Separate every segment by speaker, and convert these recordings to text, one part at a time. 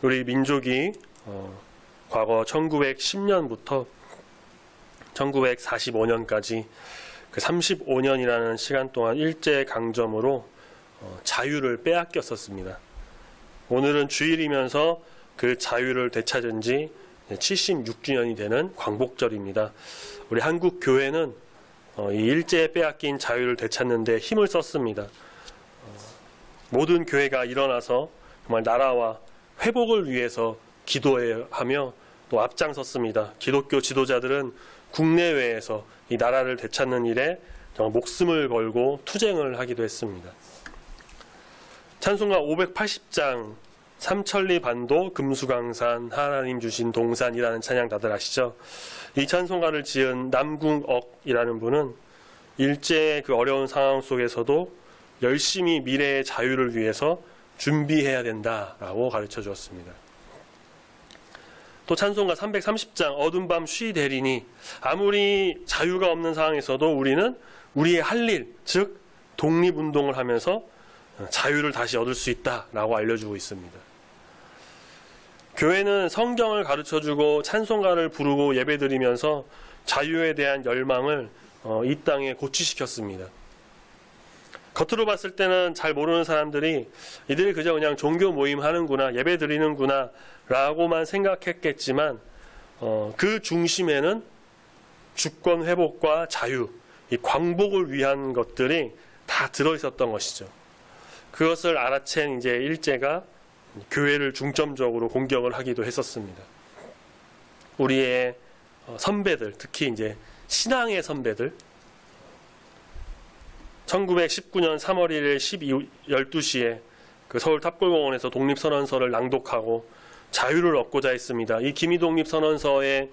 Speaker 1: 우리 민족이 과거 1910년부터 1945년까지 그 35년이라는 시간 동안 일제강점으로 자유를 빼앗겼었습니다. 오늘은 주일이면서 그 자유를 되찾은 지 76주년이 되는 광복절입니다. 우리 한국 교회는 이 일제에 빼앗긴 자유를 되찾는 데 힘을 썼습니다. 모든 교회가 일어나서 정말 나라와 회복을 위해서 기도하며 또 앞장섰습니다. 기독교 지도자들은 국내외에서 이 나라를 되찾는 일에 정말 목숨을 걸고 투쟁을 하기도 했습니다. 찬송가 580장 삼천리 반도 금수강산 하나님 주신 동산이라는 찬양 다들 아시죠? 이 찬송가를 지은 남궁억이라는 분은 일제의 그 어려운 상황 속에서도 열심히 미래의 자유를 위해서 준비해야 된다라고 가르쳐 주었습니다. 또 찬송가 330장 어두운 밤 쉬되리니 아무리 자유가 없는 상황에서도 우리는 우리의 할 일, 즉 독립운동을 하면서 자유를 다시 얻을 수 있다라고 알려주고 있습니다. 교회는 성경을 가르쳐주고 찬송가를 부르고 예배드리면서 자유에 대한 열망을 이 땅에 고취시켰습니다. 겉으로 봤을 때는 잘 모르는 사람들이 이들이 그냥 종교 모임 하는구나, 예배 드리는구나 라고만 생각했겠지만 그 중심에는 주권 회복과 자유, 이 광복을 위한 것들이 다 들어있었던 것이죠. 그것을 알아챈 이제 일제가 교회를 중점적으로 공격을 하기도 했었습니다. 우리의 선배들, 특히 이제 신앙의 선배들, 1919년 3월 1일 12시에 그 서울 탑골공원에서 독립선언서를 낭독하고 자유를 얻고자 했습니다. 이 기미독립선언서에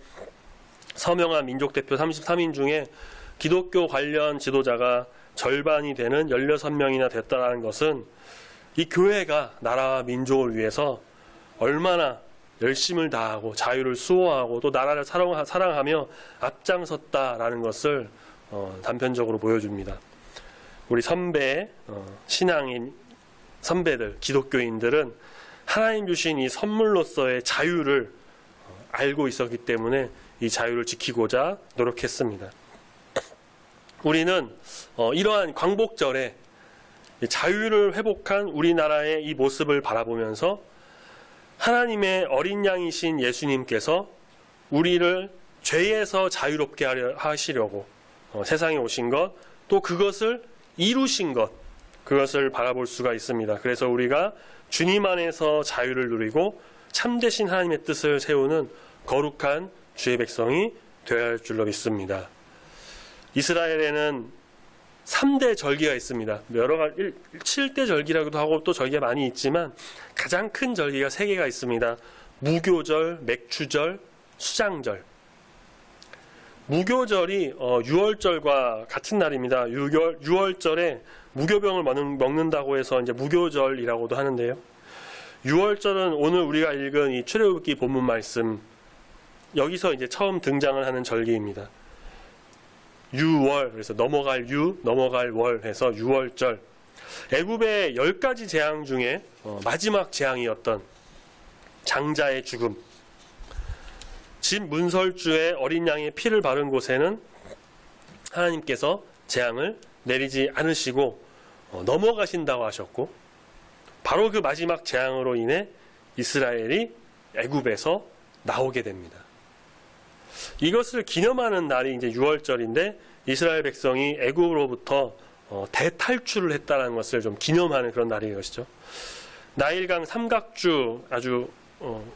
Speaker 1: 서명한 민족대표 33인 중에 기독교 관련 지도자가 절반이 되는 16명이나 됐다는 것은 이 교회가 나라와 민족을 위해서 얼마나 열심을 다하고 자유를 수호하고 또 나라를 사랑하며 앞장섰다라는 것을 단편적으로 보여줍니다. 우리 선배, 신앙인 선배들, 기독교인들은 하나님 주신 이 선물로서의 자유를 알고 있었기 때문에 이 자유를 지키고자 노력했습니다. 우리는 이러한 광복절에 자유를 회복한 우리나라의 이 모습을 바라보면서 하나님의 어린 양이신 예수님께서 우리를 죄에서 자유롭게 하시려고 세상에 오신 것, 또 그것을 이루신 것, 그것을 바라볼 수가 있습니다. 그래서 우리가 주님 안에서 자유를 누리고 참되신 하나님의 뜻을 세우는 거룩한 주의 백성이 되어야 할 줄로 믿습니다. 이스라엘에는 3대 절기가 있습니다. 여러 가지 7대 절기라고도 하고 또 절기가 많이 있지만 가장 큰 절기가 3개가 있습니다. 무교절, 맥추절, 수장절. 무교절이 6월절과 같은 날입니다. 6월절에 무교병을 먹는다고 해서 이제 무교절이라고도 하는데요. 6월절은 오늘 우리가 읽은 이 출애굽기 본문 말씀, 여기서 이제 처음 등장을 하는 절기입니다. 6월, 그래서 넘어갈 월 해서 6월절. 애굽의 10가지 재앙 중에 마지막 재앙이었던 장자의 죽음. 집 문설주에 어린 양의 피를 바른 곳에는 하나님께서 재앙을 내리지 않으시고 넘어가신다고 하셨고, 바로 그 마지막 재앙으로 인해 이스라엘이 애굽에서 나오게 됩니다. 이것을 기념하는 날이 이제 6월절인데 이스라엘 백성이 애굽으로부터 대탈출을 했다는 것을 좀 기념하는 그런 날인 것이죠. 나일강 삼각주 아주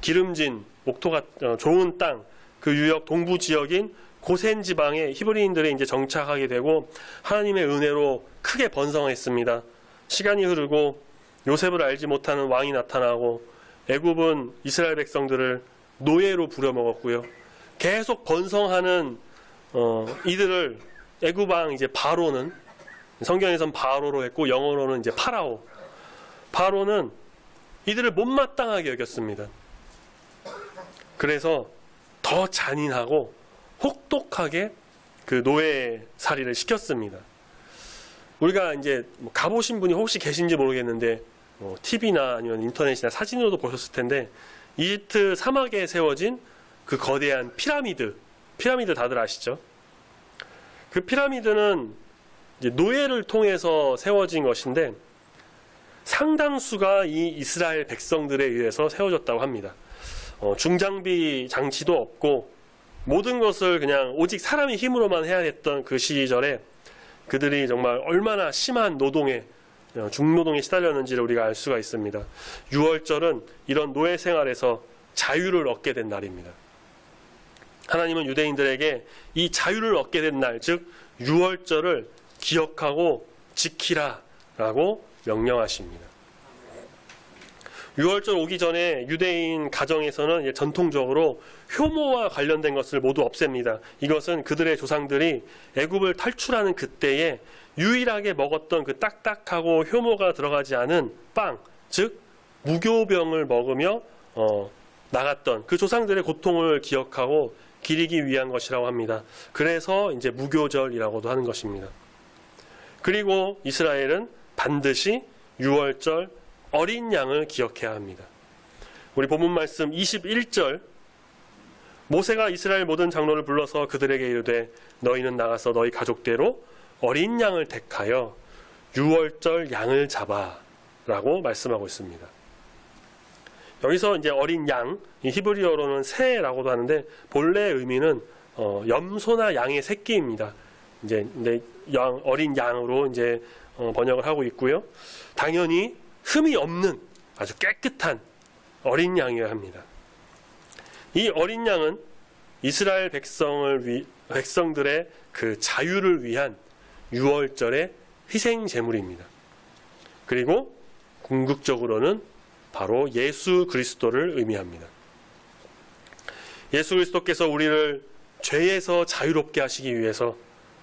Speaker 1: 기름진 목토가 좋은 땅, 그 유역 동부 지역인 고센 지방에 히브리인들이 이제 정착하게 되고 하나님의 은혜로 크게 번성했습니다. 시간이 흐르고 요셉을 알지 못하는 왕이 나타나고 애굽은 이스라엘 백성들을 노예로 부려먹었고요. 계속 번성하는 이들을 애굽 왕 이제 바로는, 성경에선 바로로 했고 영어로는 이제 파라오. 바로는 이들을 못마땅하게 여겼습니다. 그래서 더 잔인하고 혹독하게 그 노예살이를 시켰습니다. 우리가 이제 가보신 분이 혹시 계신지 모르겠는데 TV나 아니면 인터넷이나 사진으로도 보셨을 텐데 이집트 사막에 세워진 그 거대한 피라미드 다들 아시죠? 그 피라미드는 이제 노예를 통해서 세워진 것인데 상당수가 이 이스라엘 백성들에 의해서 세워졌다고 합니다. 중장비 장치도 없고 모든 것을 그냥 오직 사람의 힘으로만 해야 했던 그 시절에 그들이 정말 얼마나 심한 노동에 중노동에 시달렸는지를 우리가 알 수가 있습니다. 유월절은 이런 노예 생활에서 자유를 얻게 된 날입니다. 하나님은 유대인들에게 이 자유를 얻게 된 날, 즉 유월절을 기억하고 지키라라고 명령하십니다. 유월절 오기 전에 유대인 가정에서는 전통적으로 효모와 관련된 것을 모두 없앱니다. 이것은 그들의 조상들이 애굽을 탈출하는 그때에 유일하게 먹었던 그 딱딱하고 효모가 들어가지 않은 빵, 즉 무교병을 먹으며 나갔던 그 조상들의 고통을 기억하고 기리기 위한 것이라고 합니다. 그래서 이제 무교절이라고도 하는 것입니다. 그리고 이스라엘은 반드시 유월절 어린 양을 기억해야 합니다. 우리 본문 말씀 21절, 모세가 이스라엘 모든 장로를 불러서 그들에게 이르되 너희는 나가서 너희 가족대로 어린 양을 택하여 유월절 양을 잡아 라고 말씀하고 있습니다. 여기서 이제 어린 양, 히브리어로는 새라고도 하는데 본래의 의미는 염소나 양의 새끼입니다. 이제 어린 양으로 이제 번역을 하고 있고요. 당연히 흠이 없는 아주 깨끗한 어린 양이어야 합니다. 이 어린 양은 이스라엘 백성들의 그 자유를 위한 유월절의 희생 제물입니다. 그리고 궁극적으로는 바로 예수 그리스도를 의미합니다. 예수 그리스도께서 우리를 죄에서 자유롭게 하시기 위해서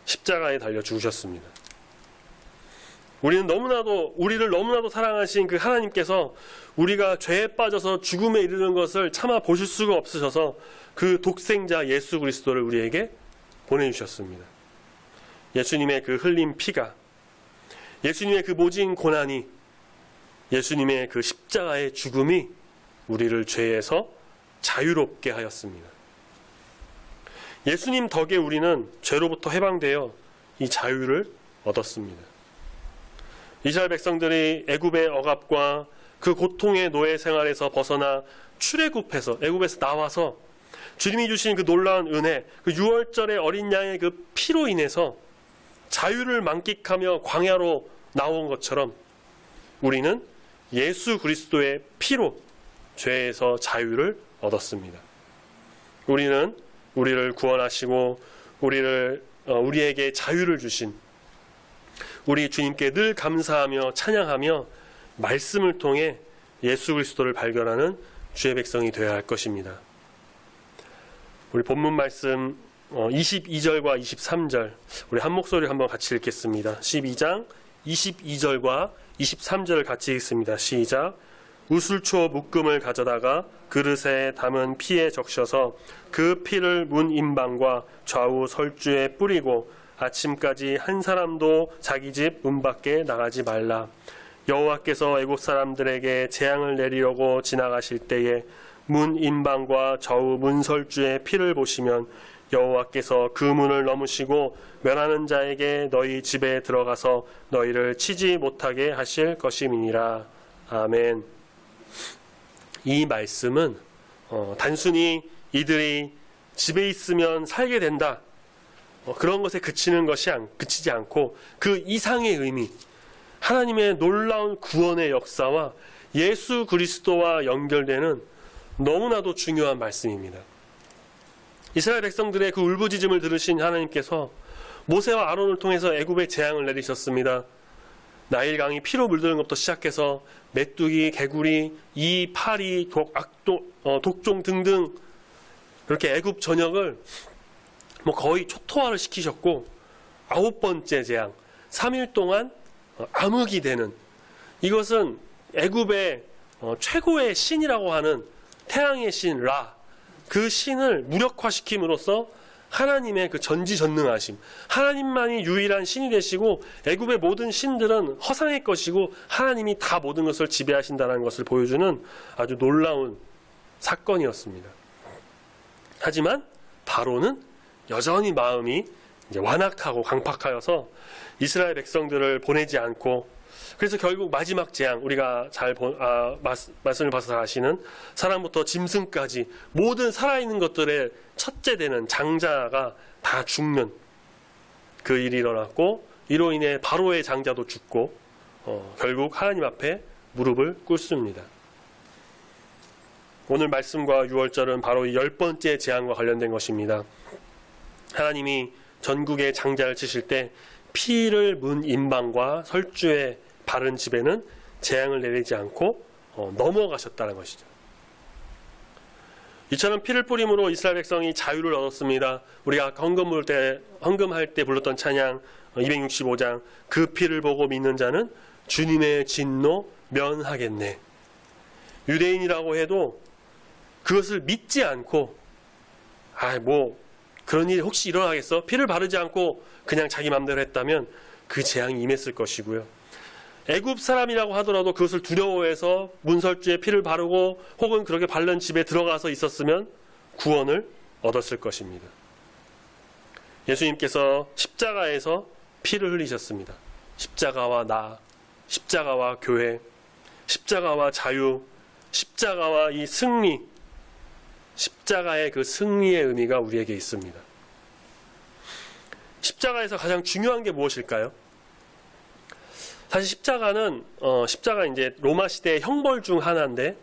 Speaker 1: 십자가에 달려 죽으셨습니다. 우리를 너무나도 사랑하신 그 하나님께서 우리가 죄에 빠져서 죽음에 이르는 것을 참아 보실 수가 없으셔서 그 독생자 예수 그리스도를 우리에게 보내주셨습니다. 예수님의 그 흘린 피가, 예수님의 그 모진 고난이, 예수님의 그 십자가의 죽음이 우리를 죄에서 자유롭게 하였습니다. 예수님 덕에 우리는 죄로부터 해방되어 이 자유를 얻었습니다. 이스라엘 백성들이 애굽의 억압과 그 고통의 노예 생활에서 벗어나 출애굽해서 애굽에서 나와서 주님이 주신 그 놀라운 은혜, 그 유월절의 어린 양의 그 피로 인해서 자유를 만끽하며 광야로 나온 것처럼 우리는 예수 그리스도의 피로 죄에서 자유를 얻었습니다. 우리는 우리를 구원하시고 우리에게 자유를 주신 우리 주님께 늘 감사하며 찬양하며 말씀을 통해 예수 그리스도를 발견하는 주의 백성이 되어야 할 것입니다. 우리 본문 말씀 22절과 23절 우리 한 목소리 한번 같이 읽겠습니다. 12장 22절과 23절을 같이 읽습니다. 시작. 우슬초 묶음을 가져다가 그릇에 담은 피에 적셔서 그 피를 문 임방과 좌우 설주에 뿌리고 아침까지 한 사람도 자기 집 문 밖에 나가지 말라. 여호와께서 애국 사람들에게 재앙을 내리려고 지나가실 때에 문 임방과 좌우 문설주의 피를 보시면 여호와께서 그 문을 넘으시고 멸하는 자에게 너희 집에 들어가서 너희를 치지 못하게 하실 것임이니라. 아멘. 이 말씀은 단순히 이들이 집에 있으면 살게 된다, 그런 것에 그치지 않고 그 이상의 의미, 하나님의 놀라운 구원의 역사와 예수 그리스도와 연결되는 너무나도 중요한 말씀입니다. 이스라엘 백성들의 그 울부짖음을 들으신 하나님께서 모세와 아론을 통해서 애굽에 재앙을 내리셨습니다. 나일강이 피로 물드는 것부터 시작해서 메뚜기, 개구리, 이, 파리, 독종 등등 이렇게 애굽 전역을 거의 초토화를 시키셨고 9번째 재앙, 3일 동안 암흑이 되는, 이것은 애굽의 최고의 신이라고 하는 태양의 신 라, 그 신을 무력화시킴으로써 하나님의 그 전지전능하심, 하나님만이 유일한 신이 되시고 애굽의 모든 신들은 허상의 것이고 하나님이 다 모든 것을 지배하신다는 것을 보여주는 아주 놀라운 사건이었습니다. 하지만 바로는 여전히 마음이 이제 완악하고 강팍하여서 이스라엘 백성들을 보내지 않고, 그래서 결국 마지막 재앙, 우리가 말씀을 봐서 잘 아시는 사람부터 짐승까지 모든 살아있는 것들의 첫째 되는 장자가 다 죽는 그 일이 일어났고, 이로 인해 바로의 장자도 죽고 결국 하나님 앞에 무릎을 꿇습니다. 오늘 말씀과 유월절은 바로 이 10번째 재앙과 관련된 것입니다. 하나님이 전국의 장자를 치실 때 피를 문 임방과 설주의 바른 집에는 재앙을 내리지 않고 넘어가셨다는 것이죠. 이처럼 피를 뿌림으로 이스라엘 백성이 자유를 얻었습니다. 우리가 헌금할 때 불렀던 찬양 265장, 그 피를 보고 믿는 자는 주님의 진노 면하겠네. 유대인이라고 해도 그것을 믿지 않고 그런 일이 혹시 일어나겠어? 피를 바르지 않고 그냥 자기 마음대로 했다면 그 재앙이 임했을 것이고요. 애굽 사람이라고 하더라도 그것을 두려워해서 문설주에 피를 바르고 혹은 그렇게 바른 집에 들어가서 있었으면 구원을 얻었을 것입니다. 예수님께서 십자가에서 피를 흘리셨습니다. 십자가와 나, 십자가와 교회, 십자가와 자유, 십자가와 이 승리, 십자가의 그 승리의 의미가 우리에게 있습니다. 십자가에서 가장 중요한 게 무엇일까요? 사실 십자가 이제 로마 시대의 형벌 중 하나인데,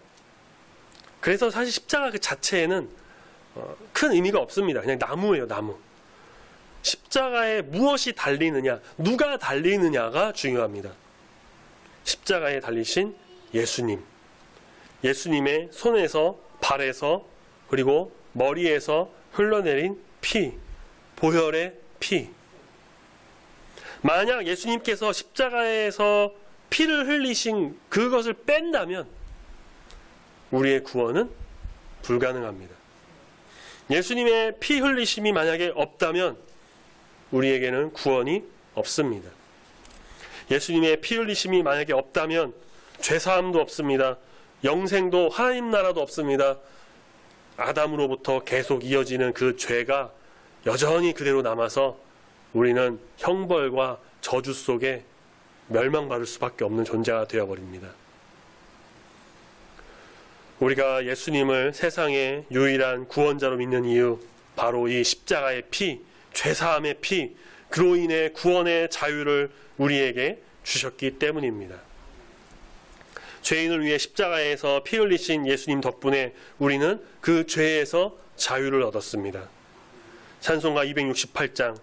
Speaker 1: 그래서 사실 십자가 그 자체에는 큰 의미가 없습니다. 그냥 나무예요, 나무. 십자가에 무엇이 달리느냐, 누가 달리느냐가 중요합니다. 십자가에 달리신 예수님, 예수님의 손에서, 발에서, 그리고 머리에서 흘러내린 피, 보혈의 피. 만약 예수님께서 십자가에서 피를 흘리신 그것을 뺀다면 우리의 구원은 불가능합니다. 예수님의 피 흘리심이 만약에 없다면 우리에게는 구원이 없습니다. 예수님의 피 흘리심이 만약에 없다면 죄사함도 없습니다. 영생도, 하나님 나라도 없습니다. 아담으로부터 계속 이어지는 그 죄가 여전히 그대로 남아서 우리는 형벌과 저주 속에 멸망받을 수밖에 없는 존재가 되어버립니다. 우리가 예수님을 세상의 유일한 구원자로 믿는 이유, 바로 이 십자가의 피, 죄사함의 피, 그로 인해 구원의 자유를 우리에게 주셨기 때문입니다. 죄인을 위해 십자가에서 피 흘리신 예수님 덕분에 우리는 그 죄에서 자유를 얻었습니다. 찬송가 268장,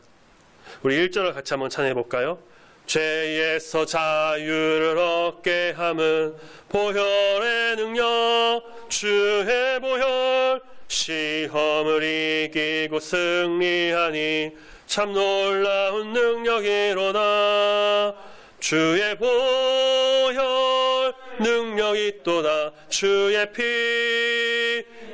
Speaker 1: 우리 1절을 같이 한번 찬양해 볼까요? 죄에서 자유를 얻게 함은 보혈의 능력, 주의 보혈, 시험을 이기고 승리하니 참 놀라운 능력이로다. 주의 보혈 능력이 있도다. 주의 피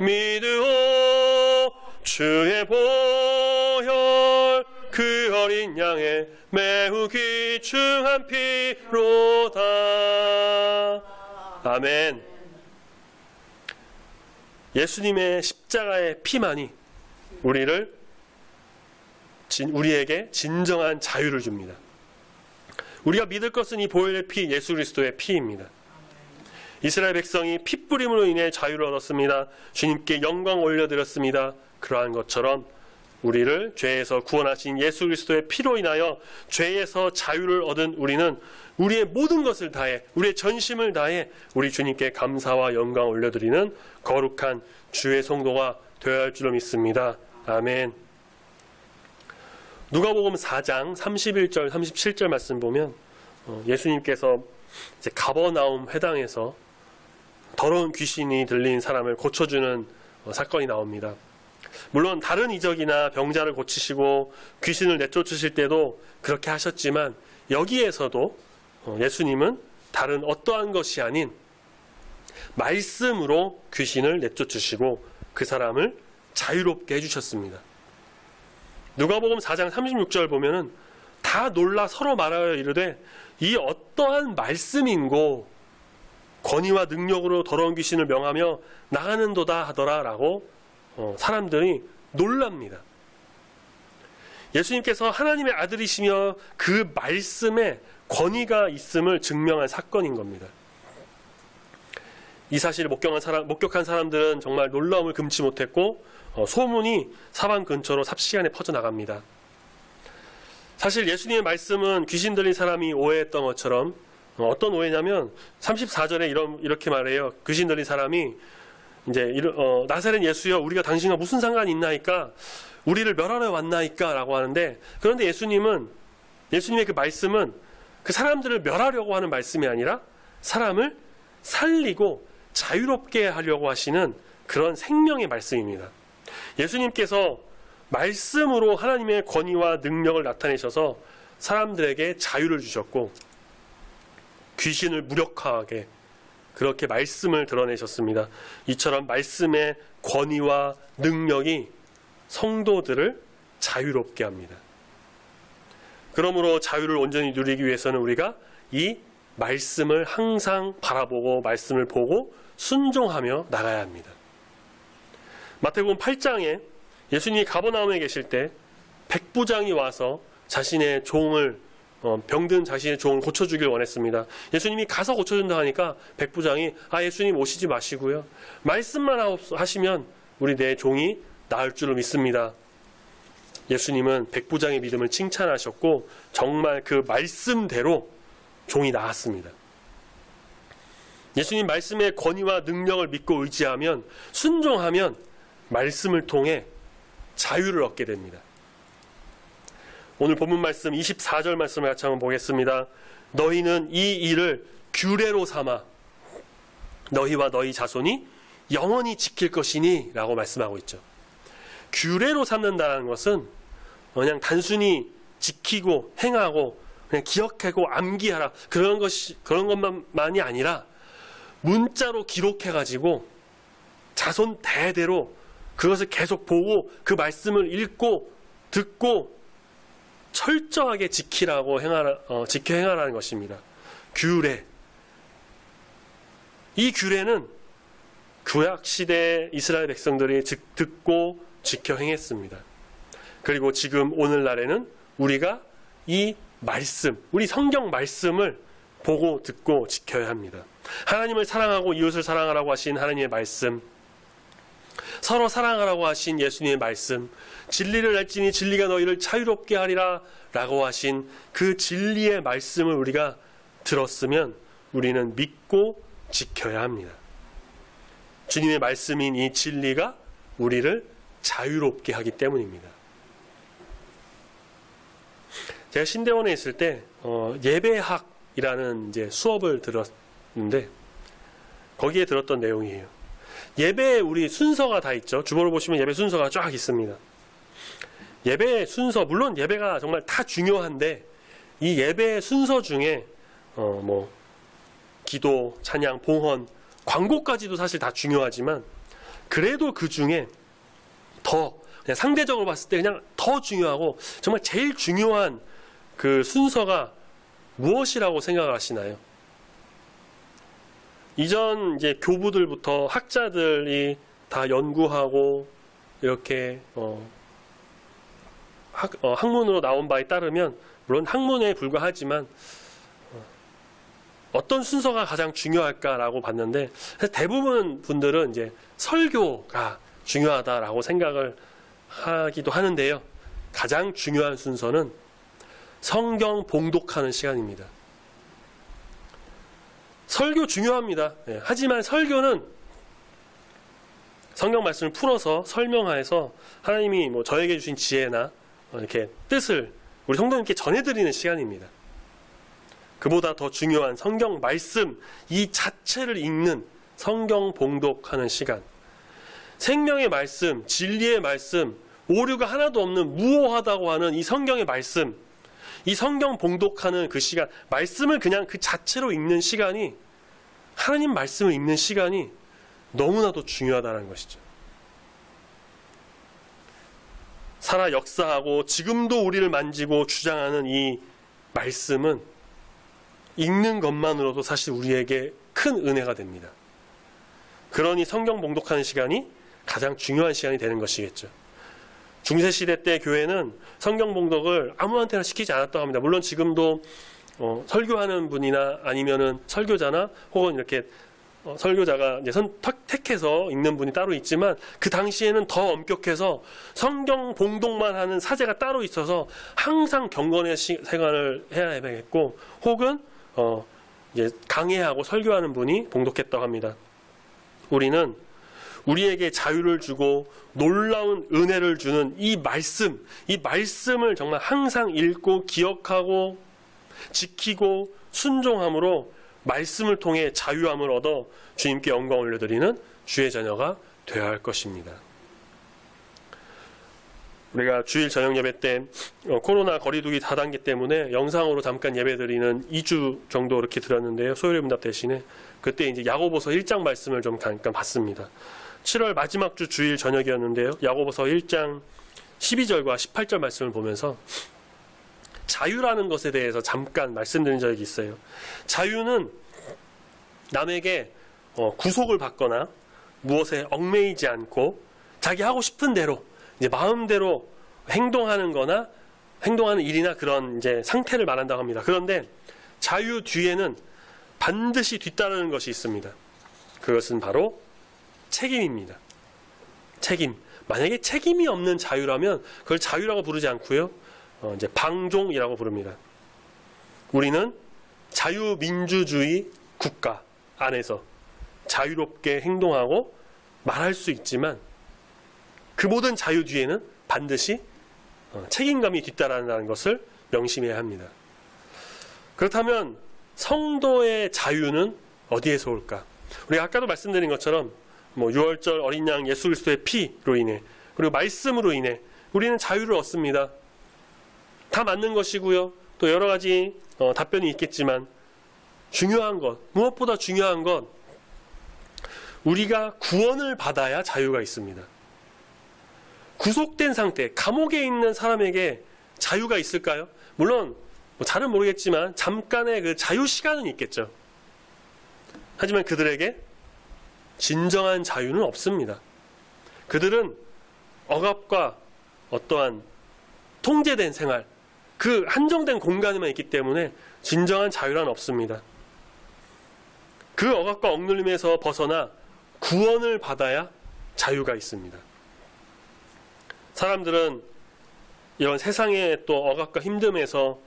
Speaker 1: 믿으오. 주의 보혈 그 어린 양의 매우 귀중한 피로다. 아멘. 예수님의 십자가의 피만이 우리에게 진정한 자유를 줍니다. 우리가 믿을 것은 이 보혈의 피, 예수 그리스도의 피입니다. 이스라엘 백성이 핏부림으로 인해 자유를 얻었습니다. 주님께 영광 올려드렸습니다. 그러한 것처럼 우리를 죄에서 구원하신 예수 그리스도의 피로 인하여 죄에서 자유를 얻은 우리는 우리의 모든 것을 다해, 우리의 전심을 다해 우리 주님께 감사와 영광 올려드리는 거룩한 주의 성도가 되어야 할 줄로 믿습니다. 아멘. 누가복음 4장 31절 37절 말씀 보면 예수님께서 이제 가버나움 회당에서 더러운 귀신이 들린 사람을 고쳐주는 사건이 나옵니다. 물론 다른 이적이나 병자를 고치시고 귀신을 내쫓으실 때도 그렇게 하셨지만 여기에서도 예수님은 다른 어떠한 것이 아닌 말씀으로 귀신을 내쫓으시고 그 사람을 자유롭게 해주셨습니다. 누가복음 4장 36절 보면은 다 놀라 서로 말하여 이르되 이 어떠한 말씀인고 권위와 능력으로 더러운 귀신을 명하며 나가는도다 하더라라고 사람들이 놀랍니다. 예수님께서 하나님의 아들이시며 그 말씀에 권위가 있음을 증명한 사건인 겁니다. 이 사실을 목격한 사람들은 정말 놀라움을 금치 못했고 소문이 사방 근처로 삽시간에 퍼져나갑니다. 사실 예수님의 말씀은 귀신 들린 사람이 오해했던 것처럼 어떤 오해냐면 34절에 이렇게 말해요. 귀신 들린 사람이 이제 나사렛 예수여 우리가 당신과 무슨 상관이 있나이까 우리를 멸하러 왔나이까 라고 하는데, 그런데 예수님의 그 말씀은 그 사람들을 멸하려고 하는 말씀이 아니라 사람을 살리고 자유롭게 하려고 하시는 그런 생명의 말씀입니다. 예수님께서 말씀으로 하나님의 권위와 능력을 나타내셔서 사람들에게 자유를 주셨고 귀신을 무력화하게 그렇게 말씀을 드러내셨습니다. 이처럼 말씀의 권위와 능력이 성도들을 자유롭게 합니다. 그러므로 자유를 온전히 누리기 위해서는 우리가 이 말씀을 항상 바라보고 말씀을 보고 순종하며 나가야 합니다. 마태복음 8장에 예수님이 가버나움에 계실 때 백부장이 와서 자신의 종을 병든 자신의 종을 고쳐주길 원했습니다. 예수님이 가서 고쳐준다 하니까 백부장이 예수님 오시지 마시고요, 말씀만 하시면 우리 내 종이 나을 줄로 믿습니다. 예수님은 백부장의 믿음을 칭찬하셨고 정말 그 말씀대로 종이 나았습니다. 예수님 말씀의 권위와 능력을 믿고 의지하면, 순종하면 말씀을 통해 자유를 얻게 됩니다. 오늘 본문 말씀 24절 말씀을 같이 한번 보겠습니다. 너희는 이 일을 규례로 삼아 너희와 너희 자손이 영원히 지킬 것이니 라고 말씀하고 있죠. 규례로 삼는다는 것은 그냥 단순히 지키고 행하고 그냥 기억하고 암기하라 그런 것만이 아니라 문자로 기록해가지고 자손 대대로 그것을 계속 보고 그 말씀을 읽고 듣고 철저하게 지켜 행하라는 것입니다. 규례. 이 규례는 구약시대 이스라엘 백성들이 듣고 지켜 행했습니다. 그리고 지금 오늘날에는 우리가 이 말씀, 우리 성경 말씀을 보고 듣고 지켜야 합니다. 하나님을 사랑하고 이웃을 사랑하라고 하신 하나님의 말씀, 서로 사랑하라고 하신 예수님의 말씀, 진리를 알지니 진리가 너희를 자유롭게 하리라 라고 하신 그 진리의 말씀을 우리가 들었으면 우리는 믿고 지켜야 합니다. 주님의 말씀인 이 진리가 우리를 자유롭게 하기 때문입니다. 제가 신대원에 있을 때 예배학이라는 이제 수업을 들었는데 거기에 들었던 내용이에요. 예배에 우리 순서가 다 있죠. 주보를 보시면 예배 순서가 쫙 있습니다. 예배 순서, 물론 예배가 정말 다 중요한데 이 예배 순서 중에 기도, 찬양, 봉헌, 광고까지도 사실 다 중요하지만 그래도 그 중에 더 그냥 상대적으로 봤을 때 그냥 더 중요하고 정말 제일 중요한 그 순서가 무엇이라고 생각을 하시나요? 이전 이제 교부들부터 학자들이 다 연구하고 이렇게 학문으로 나온 바에 따르면, 물론 학문에 불과하지만 어떤 순서가 가장 중요할까라고 봤는데 대부분 분들은 이제 설교가 중요하다라고 생각을 하기도 하는데요. 가장 중요한 순서는 성경 봉독하는 시간입니다. 설교 중요합니다. 하지만 설교는 성경 말씀을 풀어서 설명하여서 하나님이 저에게 주신 지혜나 이렇게 뜻을 우리 성도님께 전해드리는 시간입니다. 그보다 더 중요한 성경 말씀 이 자체를 읽는 성경 봉독하는 시간, 생명의 말씀, 진리의 말씀, 오류가 하나도 없는 무오하다고 하는 이 성경의 말씀, 이 성경 봉독하는 그 시간, 말씀을 그냥 그 자체로 읽는 시간이, 하나님 말씀을 읽는 시간이 너무나도 중요하다는 것이죠. 살아 역사하고 지금도 우리를 만지고 주장하는 이 말씀은 읽는 것만으로도 사실 우리에게 큰 은혜가 됩니다. 그러니 성경 봉독하는 시간이 가장 중요한 시간이 되는 것이겠죠. 중세시대 때 교회는 성경 봉독을 아무한테나 시키지 않았다고 합니다. 물론 지금도 설교하는 분이나 아니면은 설교자나 혹은 이렇게 설교자가 이제 택해서 읽는 분이 따로 있지만, 그 당시에는 더 엄격해서 성경 봉독만 하는 사제가 따로 있어서 항상 경건의 생활을 해야 되겠고, 혹은 이제 강해하고 설교하는 분이 봉독했다고 합니다. 우리는 우리에게 자유를 주고 놀라운 은혜를 주는 이 말씀을 정말 항상 읽고 기억하고 지키고 순종함으로 말씀을 통해 자유함을 얻어 주님께 영광 올려드리는 주의 자녀가 되어야 할 것입니다. 우리가 주일 저녁 예배 때 코로나 거리두기 4단계 때문에 영상으로 잠깐 예배드리는 2주 정도 이렇게 드렸는데요. 소요리 문답 대신에 그때 이제 야고보서 1장 말씀을 좀 잠깐 봤습니다. 7월 마지막 주 주일 저녁이었는데요. 야고보서 1장 12절과 18절 말씀을 보면서 자유라는 것에 대해서 잠깐 말씀드린 적이 있어요. 자유는 남에게 구속을 받거나 무엇에 얽매이지 않고 자기 하고 싶은 대로 이제 마음대로 행동하는 거나 행동하는 일이나 그런 이제 상태를 말한다고 합니다. 그런데 자유 뒤에는 반드시 뒤따르는 것이 있습니다. 그것은 바로 책임입니다. 책임. 만약에 책임이 없는 자유라면 그걸 자유라고 부르지 않고요. 이제 방종이라고 부릅니다. 우리는 자유민주주의 국가 안에서 자유롭게 행동하고 말할 수 있지만 그 모든 자유 뒤에는 반드시 책임감이 뒤따른다는 것을 명심해야 합니다. 그렇다면 성도의 자유는 어디에서 올까? 우리가 아까도 말씀드린 것처럼 유월절 어린 양 예수 그리스도의 피로 인해 그리고 말씀으로 인해 우리는 자유를 얻습니다. 다 맞는 것이고요. 또 여러 가지 답변이 있겠지만 중요한 것, 무엇보다 중요한 것, 우리가 구원을 받아야 자유가 있습니다. 구속된 상태, 감옥에 있는 사람에게 자유가 있을까요? 물론 잘은 모르겠지만 잠깐의 그 자유 시간은 있겠죠. 하지만 그들에게 진정한 자유는 없습니다. 그들은 억압과 어떠한 통제된 생활, 그 한정된 공간에만 있기 때문에 진정한 자유란 없습니다. 그 억압과 억눌림에서 벗어나 구원을 받아야 자유가 있습니다. 사람들은 이런 세상의 또 억압과 힘듦에서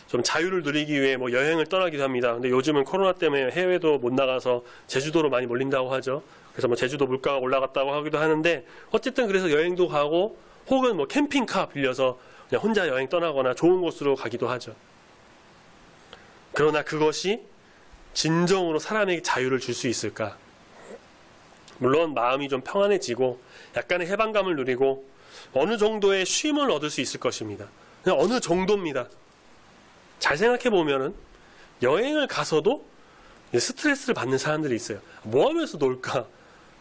Speaker 1: 좀 자유를 누리기 위해 여행을 떠나기도 합니다. 근데 요즘은 코로나 때문에 해외도 못 나가서 제주도로 많이 몰린다고 하죠. 그래서 제주도 물가가 올라갔다고 하기도 하는데, 어쨌든 그래서 여행도 가고 혹은 캠핑카 빌려서 그냥 혼자 여행 떠나거나 좋은 곳으로 가기도 하죠. 그러나 그것이 진정으로 사람에게 자유를 줄 수 있을까? 물론 마음이 좀 평안해지고 약간의 해방감을 누리고 어느 정도의 쉼을 얻을 수 있을 것입니다. 그냥 어느 정도입니다. 잘 생각해 보면은 여행을 가서도 스트레스를 받는 사람들이 있어요. 뭐 하면서 놀까?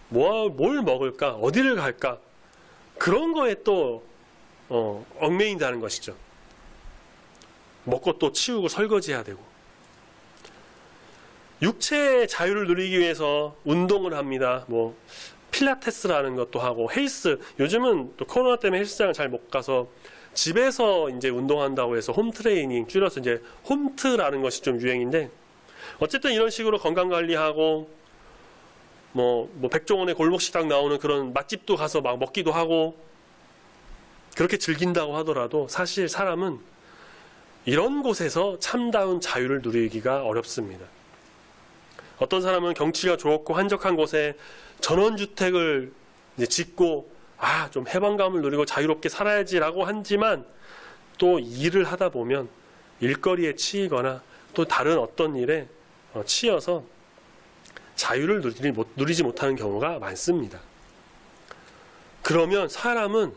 Speaker 1: 뭘 먹을까? 어디를 갈까? 그런 거에 또 얽매인다는 것이죠. 먹고 또 치우고 설거지해야 되고. 육체의 자유를 누리기 위해서 운동을 합니다. 필라테스라는 것도 하고 헬스. 요즘은 또 코로나 때문에 헬스장을 잘 못 가서 집에서 이제 운동한다고 해서 홈트레이닝, 줄여서 이제 홈트라는 것이 좀 유행인데, 어쨌든 이런 식으로 건강 관리하고 백종원의 골목식당 나오는 그런 맛집도 가서 막 먹기도 하고 그렇게 즐긴다고 하더라도 사실 사람은 이런 곳에서 참다운 자유를 누리기가 어렵습니다. 어떤 사람은 경치가 좋고 한적한 곳에 전원주택을 이제 짓고 좀 해방감을 누리고 자유롭게 살아야지라고 하지만 또 일을 하다 보면 일거리에 치이거나 또 다른 어떤 일에 치여서 자유를 누리지 못하는 경우가 많습니다. 그러면 사람은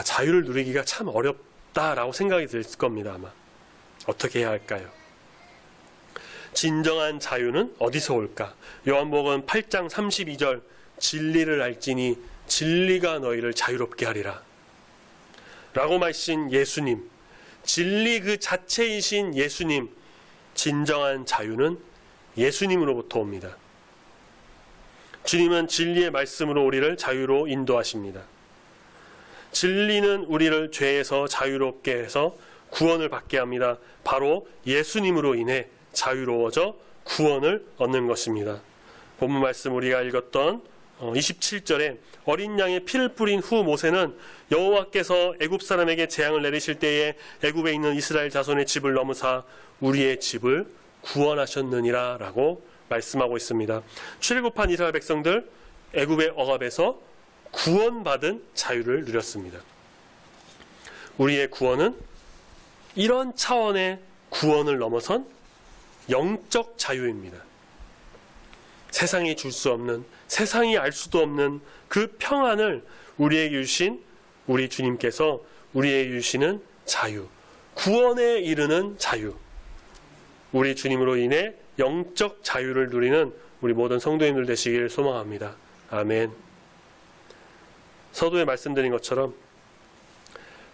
Speaker 1: 자유를 누리기가 참 어렵다라고 생각이 들 겁니다. 아마 어떻게 해야 할까요? 진정한 자유는 어디서 올까? 요한복음 8장 32절, 진리를 알지니 진리가 너희를 자유롭게 하리라 라고 말씀하신 예수님, 진리 그 자체이신 예수님, 진정한 자유는 예수님으로부터 옵니다. 주님은 진리의 말씀으로 우리를 자유로 인도하십니다. 진리는 우리를 죄에서 자유롭게 해서 구원을 받게 합니다. 바로 예수님으로 인해 자유로워져 구원을 얻는 것입니다. 본문 말씀 우리가 읽었던 27절에 어린 양의 피를 뿌린 후 모세는 여호와께서 애굽 사람에게 재앙을 내리실 때에 애굽에 있는 이스라엘 자손의 집을 넘으사 우리의 집을 구원하셨느니라 라고 말씀하고 있습니다. 출애굽한 이스라엘 백성들 애굽의 억압에서 구원받은 자유를 누렸습니다. 우리의 구원은 이런 차원의 구원을 넘어선 영적 자유입니다. 세상이 줄 수 없는, 세상이 알 수도 없는 그 평안을 우리에게 주신 우리 주님께서 우리에게 주시는 자유, 구원에 이르는 자유, 우리 주님으로 인해 영적 자유를 누리는 우리 모든 성도님들 되시기를 소망합니다. 아멘. 서두에 말씀드린 것처럼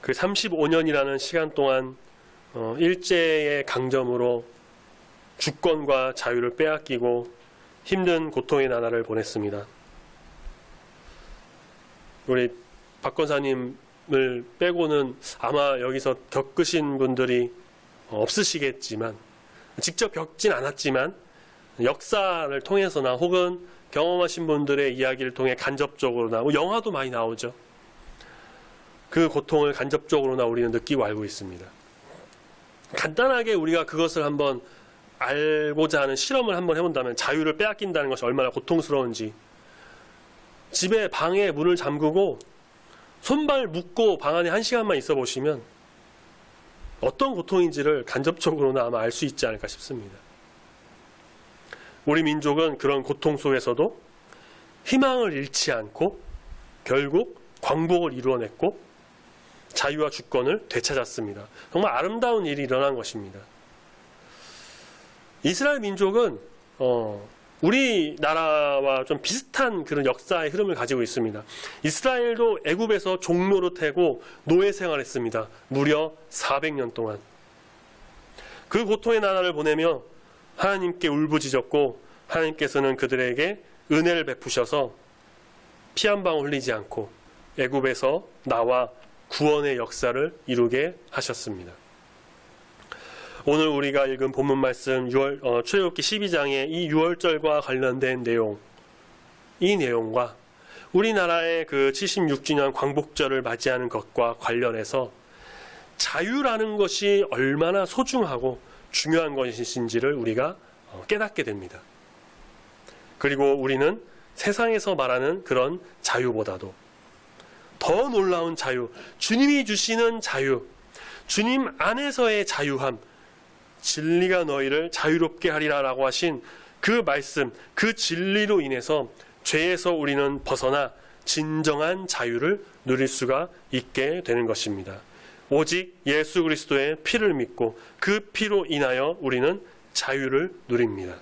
Speaker 1: 그 35년이라는 시간 동안 일제의 강점으로 주권과 자유를 빼앗기고 힘든 고통의 나날을 보냈습니다. 우리 박 권사님을 빼고는 아마 여기서 겪으신 분들이 없으시겠지만, 직접 겪진 않았지만 역사를 통해서나 혹은 경험하신 분들의 이야기를 통해 간접적으로나, 영화도 많이 나오죠. 그 고통을 간접적으로나 우리는 느끼고 알고 있습니다. 간단하게 우리가 그것을 한번 알고자 하는 실험을 한번 해본다면, 자유를 빼앗긴다는 것이 얼마나 고통스러운지, 집에 방에 문을 잠그고 손발 묶고 방 안에 1시간만 있어 보시면 어떤 고통인지를 간접적으로나 아마 알 수 있지 않을까 싶습니다. 우리 민족은 그런 고통 속에서도 희망을 잃지 않고 결국 광복을 이루어냈고 자유와 주권을 되찾았습니다. 정말 아름다운 일이 일어난 것입니다. 이스라엘 민족은 우리나라와 좀 비슷한 그런 역사의 흐름을 가지고 있습니다. 이스라엘도 애굽에서 종노릇하고 노예 생활했습니다. 무려 400년 동안. 그 고통의 나날을 보내며 하나님께 울부짖었고, 하나님께서는 그들에게 은혜를 베푸셔서 피 한 방울 흘리지 않고 애굽에서 나와 구원의 역사를 이루게 하셨습니다. 오늘 우리가 읽은 본문 말씀 출애굽기 12장의 이 유월절과 관련된 내용, 이 내용과 우리나라의 그 76주년 광복절을 맞이하는 것과 관련해서 자유라는 것이 얼마나 소중하고 중요한 것인지를 우리가 깨닫게 됩니다. 그리고 우리는 세상에서 말하는 그런 자유보다도 더 놀라운 자유, 주님이 주시는 자유, 주님 안에서의 자유함, 진리가 너희를 자유롭게 하리라 라고 하신 그 말씀, 그 진리로 인해서 죄에서 우리는 벗어나 진정한 자유를 누릴 수가 있게 되는 것입니다. 오직 예수 그리스도의 피를 믿고 그 피로 인하여 우리는 자유를 누립니다.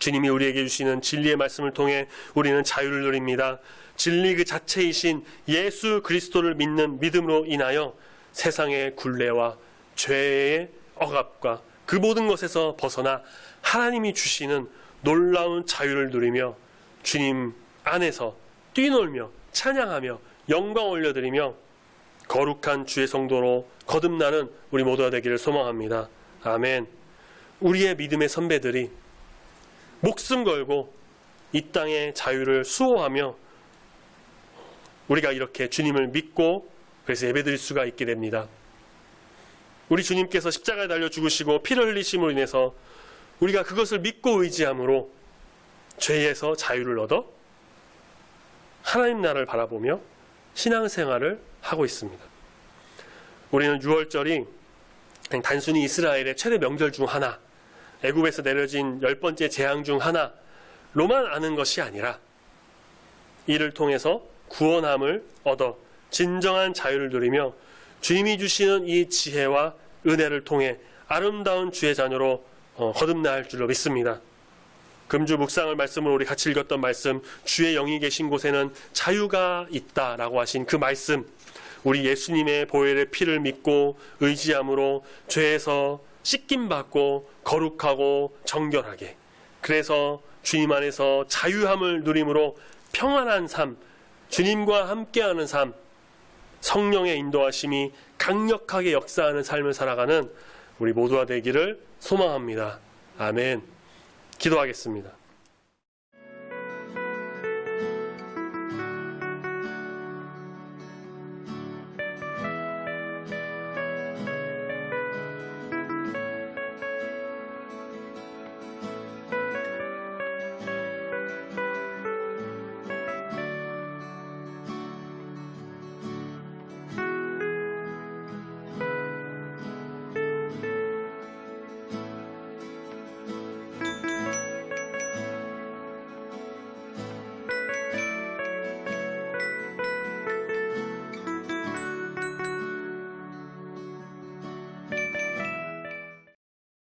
Speaker 1: 주님이 우리에게 주시는 진리의 말씀을 통해 우리는 자유를 누립니다. 진리 그 자체이신 예수 그리스도를 믿는 믿음으로 인하여 세상의 굴레와 죄의 억압과 그 모든 것에서 벗어나 하나님이 주시는 놀라운 자유를 누리며 주님 안에서 뛰놀며 찬양하며 영광 올려드리며 거룩한 주의 성도로 거듭나는 우리 모두가 되기를 소망합니다. 아멘. 우리의 믿음의 선배들이 목숨 걸고 이 땅의 자유를 수호하며 우리가 이렇게 주님을 믿고 그래서 예배드릴 수가 있게 됩니다. 우리 주님께서 십자가에 달려 죽으시고 피를 흘리심으로 인해서 우리가 그것을 믿고 의지함으로 죄에서 자유를 얻어 하나님 나라를 바라보며 신앙생활을 하고 있습니다. 우리는 6월절이 그냥 단순히 이스라엘의 최대 명절 중 하나, 애굽에서 내려진 10번째 재앙 중 하나로만 아는 것이 아니라 이를 통해서 구원함을 얻어 진정한 자유를 누리며 주님이 주시는 이 지혜와 은혜를 통해 아름다운 주의 자녀로 거듭날 줄로 믿습니다. 금주 묵상을 말씀으로 우리 같이 읽었던 말씀, 주의 영이 계신 곳에는 자유가 있다라고 하신 그 말씀, 우리 예수님의 보혈의 피를 믿고 의지함으로 죄에서 씻김 받고 거룩하고 정결하게, 그래서 주님 안에서 자유함을 누림으로 평안한 삶, 주님과 함께하는 삶, 성령의 인도하심이 강력하게 역사하는 삶을 살아가는 우리 모두가 되기를 소망합니다. 아멘. 기도하겠습니다.